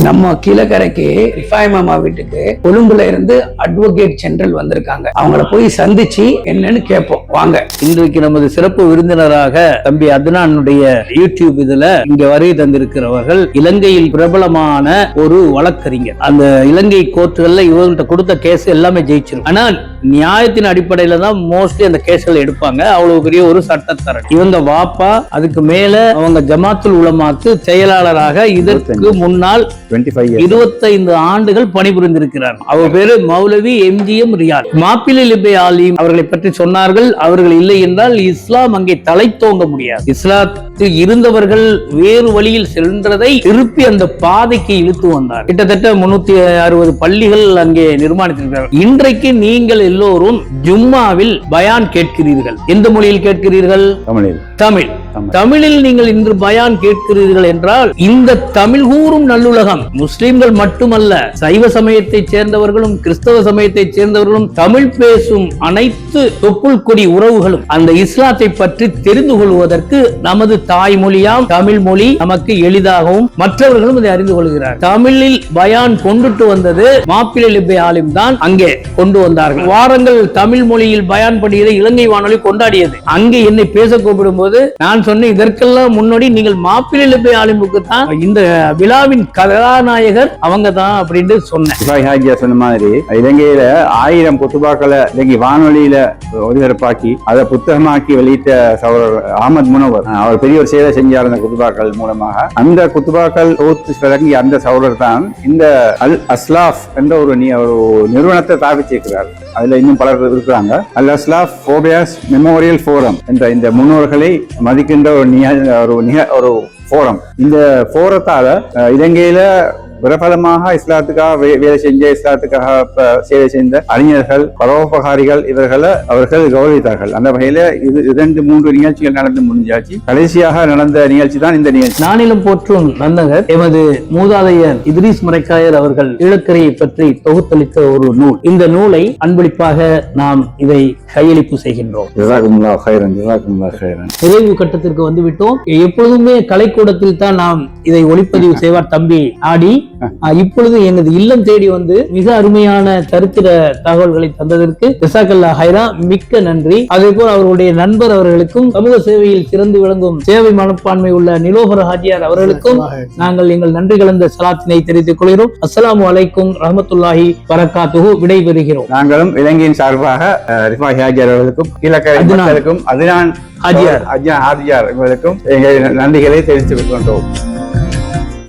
நம்ம கீழக்கரைக்கு ரிஃபாய் மாமா வீட்டுக்கு கொழும்புல இருந்து அட்வொகேட் ஜெனரல் வந்திருக்காங்க. அவங்கள போய் சந்திச்சு என்னன்னு கேட்போம் வாங்க. இன்றைக்கு நமது சிறப்பு விருந்தினராக தம்பி அத்னானுடைய யூடியூப் இதுல இங்க வருகை தந்திருக்கிறவர்கள் இலங்கையில் பிரபலமான ஒரு வழக்கறிஞர். அந்த இலங்கை கோர்ட்டுகள்ல இவங்கள்ட்ட கொடுத்த கேஸ் எல்லாமே ஜெயிச்சிரும். ஆனால் நியாயத்தின் அடிப்படையில தான் மோஸ்ட்லி அந்த கேஸ்களை எடுப்பாங்க. அவ்வளவு பெரிய ஒரு சட்டத்தரன் இவங்க வாப்பா. அதுக்கு மேல அவங்க ஜமாத்துல் உலமாக்கு செயலாளராக இதற்கு முன்னால் 25 ஆண்டுகள் பணிபுரிந்திருக்கிறார். அவர் பேரு மௌலவி எம்ஜிஎம் ரியால். மாப்பிள்ளை லிபை ஆலிம் அவர்களை பற்றி சொன்னார்கள். அவர்கள் இல்லை என்றால் இஸ்லாம் அங்கே தலை தோங்க முடியாது. இஸ்லாத்தில் இருந்தவர்கள் வேறு வழியில் சென்றதை திருப்பி அந்த பாதைக்கு இழுத்து வந்தார். கிட்டத்தட்ட 360 பள்ளிகள் அங்கே நிர்மாணித்திருக்கிறார். இன்றைக்கு நீங்கள் எல்லோரும் ஜும்மாவில் பயான் கேட்கிறீர்கள். எந்த மொழியில் கேட்கிறீர்கள்? தமிழ். தமிழில் நீங்கள் இன்று பயான் கேட்கிறீர்கள் என்றால் இந்த தமிழ் கூறும் நல்லுலகம் முஸ்லிம்கள் மட்டுமல்ல, சைவ சமயத்தை சேர்ந்தவர்களும் கிறிஸ்தவ சமயத்தை சேர்ந்தவர்களும் தமிழ் பேசும் அனைத்து தொப்புள் கொடி உறவுகளும் அந்த இஸ்லாத்தை பற்றி தெரிந்து கொள்வதற்கு நமது தாய்மொழியாம் தமிழ் மொழி நமக்கு எளிதாகவும் மற்றவர்களும் இதை அறிந்து கொள்கிறார். தமிழில் பயான் கொண்டுட்டு வந்தது மாப்பிள்ளை லிபை ஆலிம் தான். அங்கே கொண்டு வந்தார்கள். வாரங்கள் தமிழ் மொழியில் பயான் படியதை இலங்கை வானொலி கொண்டாடியது. அங்கே என்னை பேச கூப்பிடும் போது நான் சொன்னேன், இதற்கெல்லாம் முன்னாடி நீங்கள் மாப்பிள்ளை லிபை ஆலிமுக்கு தான் இந்த விழாவின் கதாநாயகர் அவங்க தான் அப்படின்னு சொன்னேன். சொன்ன மாதிரி இலங்கையில 1000 குத்துபாக்களை இலங்கை வானொலியில ஒளிபரப்பாக்கி அதை புத்தகமாக்கி வெளியிட்ட சகோதரர் அஹமத் முனவர் அவர் பெரிய ஒரு சேவை செஞ்சார். அந்த குத்துபாக்கள் மூலமாக அந்த குத்துபாக்கள் விளங்கி அந்த சகோதரர் தான் இந்த அல் அஸ்லாஃப் என்ற ஒரு நிறுவனத்தை தாபிச்சிருக்கிறார். அதுல இன்னும் பலர் இருக்கிறாங்க. அல் அஸ்லாஃப் ஃபோபியாஸ் மெமோரியல் ஃபோரம் என்ற இந்த முன்னோர்களை மதிக்கின்ற ஒரு ஃபோரம். இந்த ஃபோரத்தால இலங்கையில பிரபலமாக இஸ்லாத்துக்காக வேலை செஞ்ச, இஸ்லாத்துக்காக சேவை செய்த அறிஞர்கள், பரோபகாரிகள் அவர்கள் கௌரவித்தார்கள். அந்த வகையில இது 2-3 நிகழ்ச்சிகள் நடந்து முடிஞ்சாச்சு. கடைசியாக நடந்த நிகழ்ச்சி தான் இந்த நிகழ்ச்சி. நானிலம் போற்றும் நன்னகர் எமது மூதாதையர் இத்ரீஸ் மரைக்காயர் அவர்கள் ஈழக்கரையை பற்றி தொகுத்தளித்த ஒரு நூல். இந்த நூலை அன்பளிப்பாக நாம் இதை கையளிப்பு செய்கின்றோம். நிறைவு கட்டத்திற்கு வந்துவிட்டோம். எப்பொழுதுமே கலைக்கூடத்தில் தான் நாம் இதை ஒளிப்பதிவு செய்வார் தம்பி ஆடி. இப்பொழுது எனது இல்லம் தேடி வந்து மிக அருமையான சரித்திர தகவல்களை தந்ததற்கு ஜஸாக்கல்லா ஹைரா, மிக்க நன்றி. அதே போல் அவர்களுடைய நண்பர் அவர்களுக்கும், சமூக சேவையில் சிறந்து விளங்கும் சேவை மனப்பான்மை உள்ள நிலோபர் ஹாஜியார் அவர்களுக்கும் நாங்கள் எங்கள் நன்றி கலந்த சலாத்தினை தெரிவித்துக் கொள்கிறோம். அஸ்ஸலாமு அலைக்கும் ரஹ்மத்துல்லாஹி வபரகாத்துஹு. விடைபெறுகிறோம். நாங்களும் இலங்கையின் சார்பாக ரிஃபாய் ஹாஜியார் அவர்களுக்கும் கீழக்கரை அத்னான் ஹாஜியார் இவர்களுக்கும் எங்கள் நன்றிகளை தெரிவித்துக் கொண்டோம்.